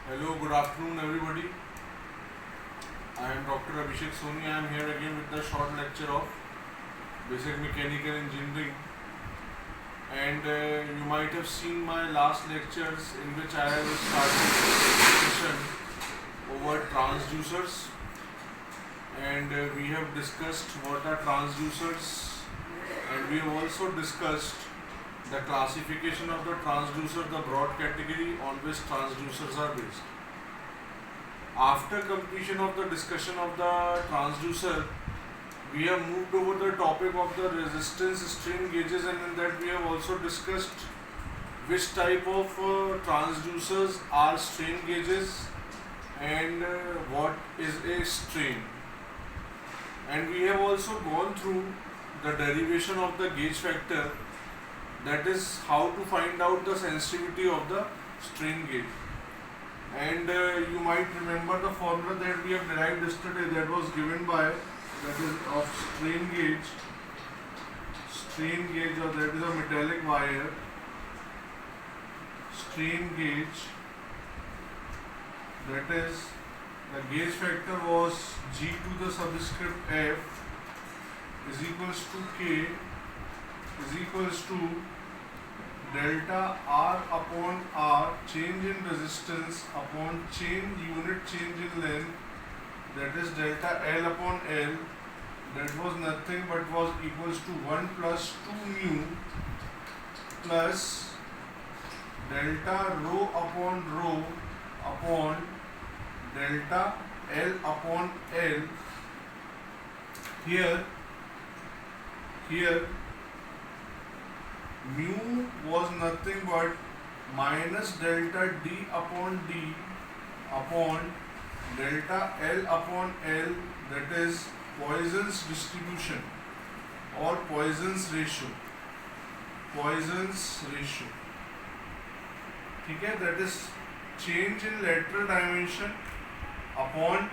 Hello, good afternoon, everybody. I am Dr. Abhishek Soni. I am here again with the short lecture of Basic Mechanical Engineering. And you might have seen my last lectures in which I have started a discussion over transducers. And we have discussed what are transducers, and we have also discussed the classification of the transducer, the broad category on which transducers are based. After completion of the discussion of the transducer, we have moved over the topic of the resistance strain gauges, and in that we have also discussed which type of transducers are strain gauges and what is a strain. And we have also gone through the derivation of the gauge factor, that is how to find out the sensitivity of the strain gauge. And you might remember the formula that we have derived yesterday, that was given by, that is of strain gauge, or that is a metallic wire, strain gauge, that is the gauge factor was G to the subscript F is equals to K is equals to delta R upon R, change in resistance upon unit change in length, that is delta L upon L, that was nothing but was equals to 1 plus 2 mu plus delta rho upon rho upon delta L upon L. Here mu was nothing but minus delta D upon D upon delta L upon L, that is Poisson's distribution or Poisson's ratio. ठीक है, that is change in lateral dimension upon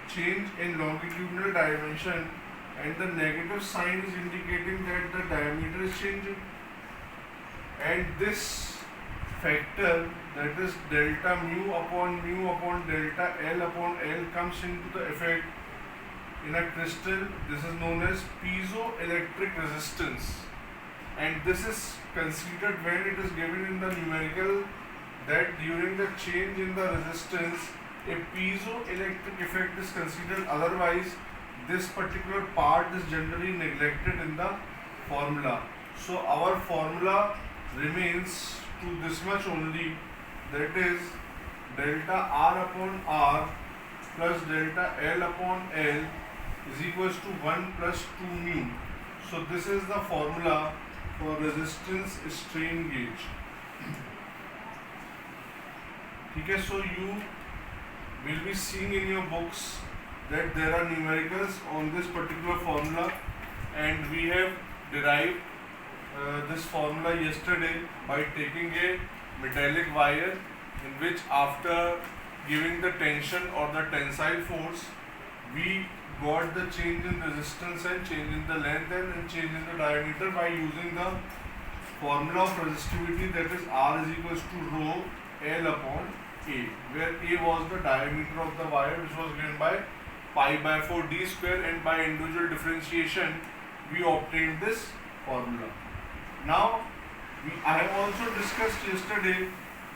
change in longitudinal dimension, and the negative sign is indicating that the diameter is changing. And this factor, that is delta mu upon delta L upon L, comes into the effect in a crystal. This is known as piezoelectric resistance, and this is considered when it is given in the numerical that during the change in the resistance a piezoelectric effect is considered, otherwise this particular part is generally neglected in the formula. So our formula remains to this much only, that is delta R upon R plus delta L upon L is equals to 1 plus 2 mu. So this is the formula for resistance strain gauge. Okay, so you will be seeing in your books that there are numericals on this particular formula, and we have derived this formula yesterday by taking a metallic wire in which, after giving the tension or the tensile force, we got the change in resistance and change in the length and change in the diameter by using the formula of resistivity, that is R is equals to rho L upon A, where A was the diameter of the wire, which was given by pi by 4 d square, and by individual differentiation we obtained this formula. Now I have also discussed yesterday,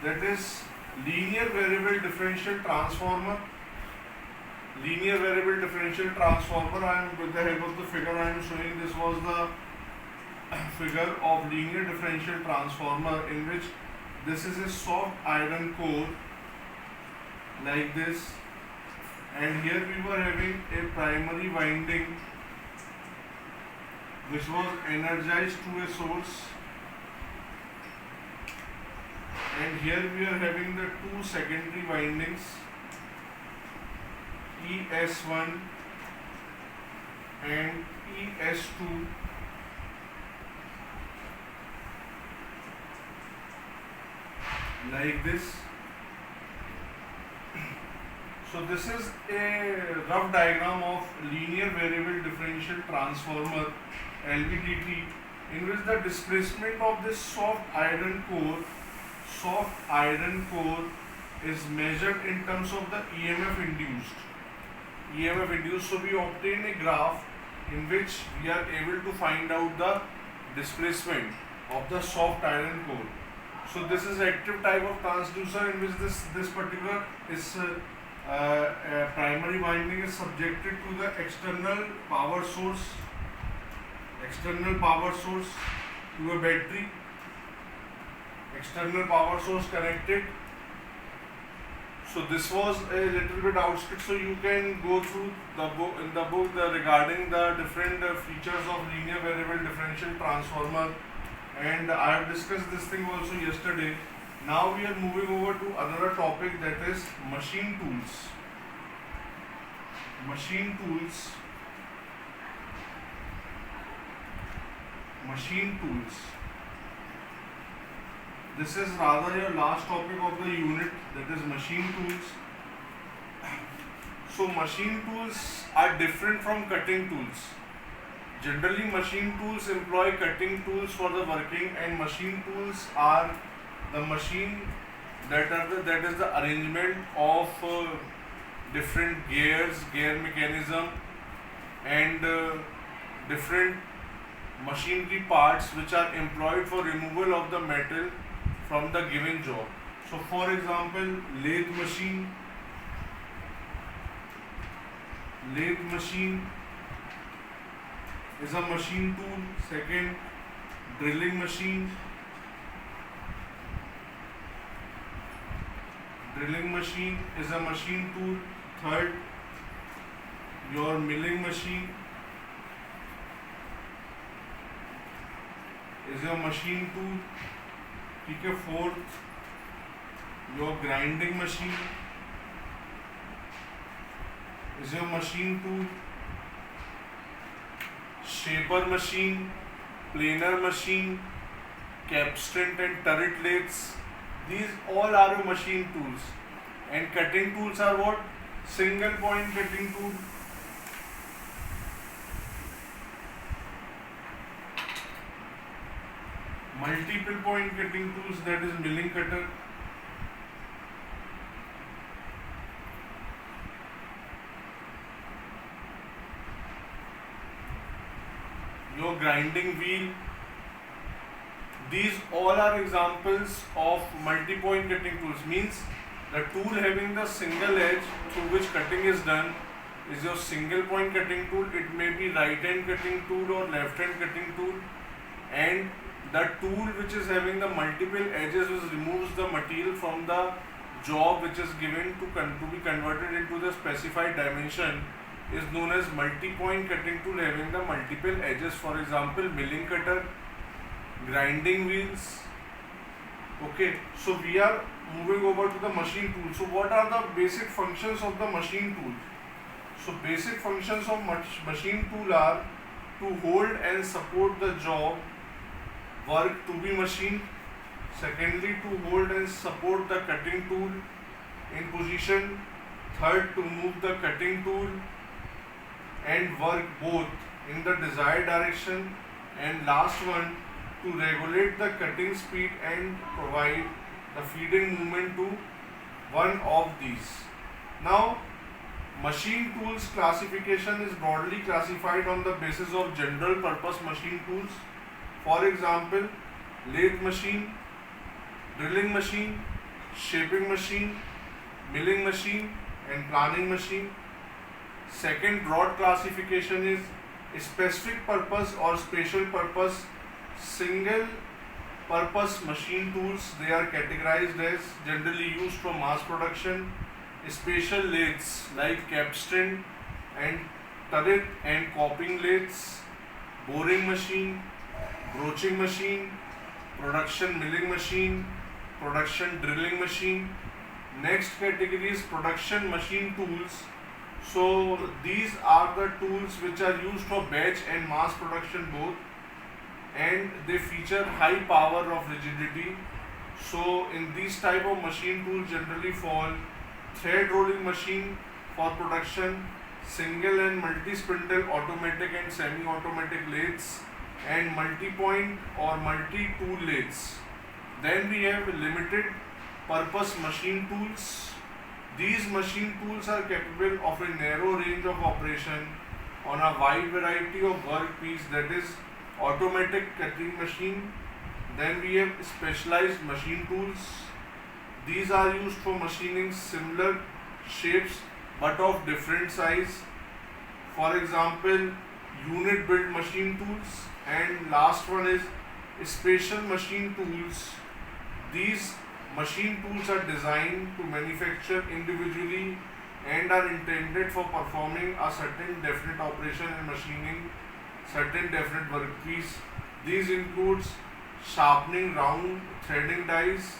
that is linear variable differential transformer. I am, with the help of the figure I am showing, this was the figure of linear differential transformer, in which this is a soft iron core like this, and here we were having a primary winding which was energized to a source, and here we are having the two secondary windings, ES1 and ES2, like this. So this is a rough diagram of linear variable differential transformer, LVDT, in which the displacement of this soft iron core is measured in terms of the EMF induced. EMF induced, so we obtain a graph in which we are able to find out the displacement of the soft iron core. So this is active type of transducer in which this particular is primary winding is subjected to the external power source to a battery, external power source connected. So this was a little bit outskirts, so you can go through the book regarding the different features of linear variable differential transformer, and I have discussed this thing also yesterday. Now we are moving over to another topic, that is machine tools. Machine tools. This is rather your last topic of the unit, that is machine tools. So machine tools are different from cutting tools. Generally machine tools employ cutting tools for the working, and machine tools are the machine that is the arrangement of different gears, gear mechanism, and different machinery parts which are employed for removal of the metal from the given job. So for example, lathe machine is a machine tool. Second, drilling machine is a machine tool. Third, your milling machine is a machine tool. ठीक है. Fourth, your grinding machine is your machine tool. Shaper machine, planer machine, capstan and turret lathes, these all are your machine tools. And cutting tools are what? Single point cutting tool, multiple point cutting tools, that is milling cutter. Your grinding wheel, these all are examples of multi-point cutting tools. Means the tool having the single edge through which cutting is done is your single point cutting tool. It may be right hand cutting tool or left hand cutting tool. And the tool which is having the multiple edges, which removes the material from the job which is given to be converted into the specified dimension, is known as multi-point cutting tool having the multiple edges. For example, milling cutter, grinding wheels. Okay, so we are moving over to the machine tool. So what are the basic functions of the machine tool? So basic functions of machine tool are to hold and support the job work to be machined. Secondly, to hold and support the cutting tool in position. Third, to move the cutting tool and work both in the desired direction. And last one, to regulate the cutting speed and provide the feeding movement to one of these. Now, machine tools classification is broadly classified on the basis of general purpose machine tools. For example, lathe machine, drilling machine, shaping machine, milling machine, and planing machine. Second broad classification is specific purpose or special purpose single purpose machine tools. They are categorized as generally used for mass production. Special lathes like capstan and turret and coping lathes, boring machine, broaching machine, production milling machine, production drilling machine. Next category is production machine tools. So these are the tools which are used for batch and mass production both, and they feature high power of rigidity. So in these type of machine tools generally fall thread rolling machine for production, single and multi-spindle automatic and semi-automatic lathes, and multi-point or multi-tool lathes. Then we have limited purpose machine tools. These machine tools are capable of a narrow range of operation on a wide variety of workpiece, that is automatic cutting machine. Then we have specialized machine tools. These are used for machining similar shapes but of different size. For example, unit build machine tools. And last one is special machine tools. These machine tools are designed to manufacture individually and are intended for performing a certain definite operation and machining certain definite workpiece. These includes sharpening round threading dies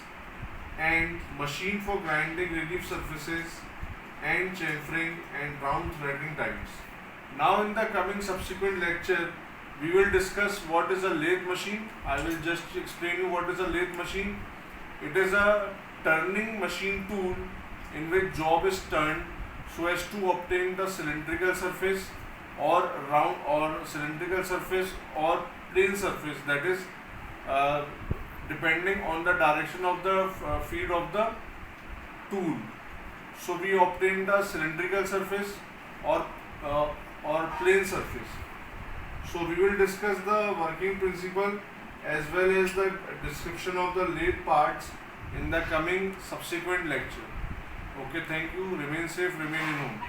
and machine for grinding relief surfaces and chamfering and round threading dies. Now in the coming subsequent lecture, we will discuss what is a lathe machine. I will just explain you what is a lathe machine. It is a turning machine tool in which job is turned so as to obtain the cylindrical surface or round or cylindrical surface or plane surface, that is depending on the direction of the feed of the tool. So we obtain the cylindrical surface or plane surface. So we will discuss the working principle as well as the description of the lathe parts in the coming subsequent lecture. Okay, thank you. Remain safe, remain in home.